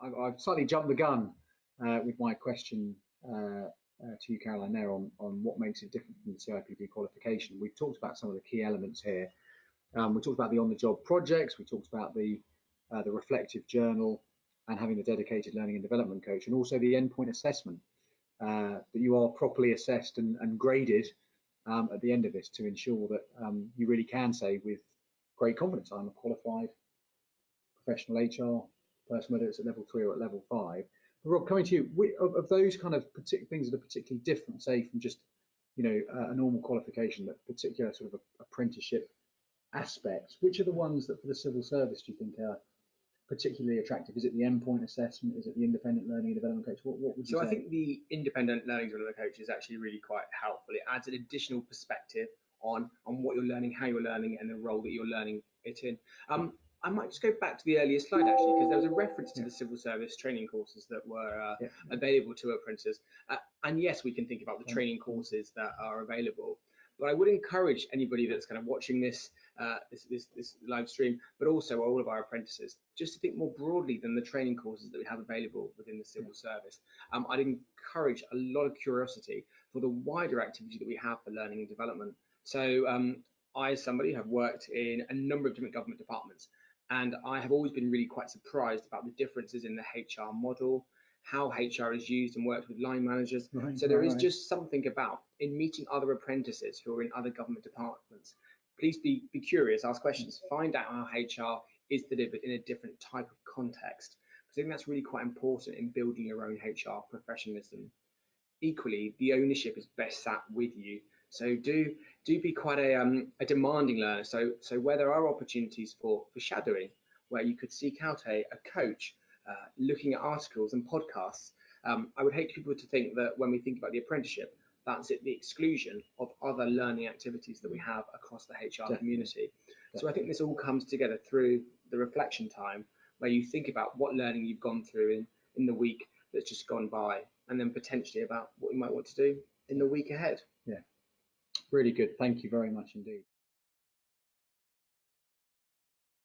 I've slightly jumped the gun with my question to you, Caroline, there on what makes it different from the CIPD qualification. We've talked about some of the key elements here. We talked about the on-the-job projects. We talked about the reflective journal and having the dedicated learning and development coach, and also the endpoint assessment, that you are properly assessed and graded at the end of this to ensure that you really can say with great confidence, I'm a qualified professional HR person, whether it's at level 3 or at level 5. But Rob, coming to you, of those kind of things that are particularly different, say from just a normal qualification, that particular sort of apprenticeship aspects, which are the ones that for the civil service do you think are particularly attractive? Is it the endpoint assessment? Is it the independent learning and development coach? What would you say? So I think the independent learning and development coach is actually really quite helpful. It adds an additional perspective on what you're learning, how you're learning, and the role that you're learning it in. I might just go back to the earlier slide actually, because there was a reference to the civil service training courses that were available to apprentices. And yes, we can think about the training courses that are available. But I would encourage anybody that's kind of watching this this live stream, but also all of our apprentices, just to think more broadly than the training courses that we have available within the civil service. I'd encourage a lot of curiosity for the wider activity that we have for learning and development. So I, as somebody, have worked in a number of different government departments, and I have always been really quite surprised about the differences in the HR model, how HR is used and worked with line managers. Right, so there is just something about in meeting other apprentices who are in other government departments. Please be curious, ask questions, find out how HR is delivered in a different type of context. I think that's really quite important in building your own HR professionalism. Equally, the ownership is best sat with you. So do be quite a demanding learner. So where there are opportunities for shadowing, where you could seek out a coach, looking at articles and podcasts. I would hate people to think that when we think about the apprenticeship, that's at the exclusion of other learning activities that we have across the HR community. So I think this all comes together through the reflection time, where you think about what learning you've gone through in the week that's just gone by, and then potentially about what you might want to do in the week ahead. Yeah, really good. Thank you very much indeed.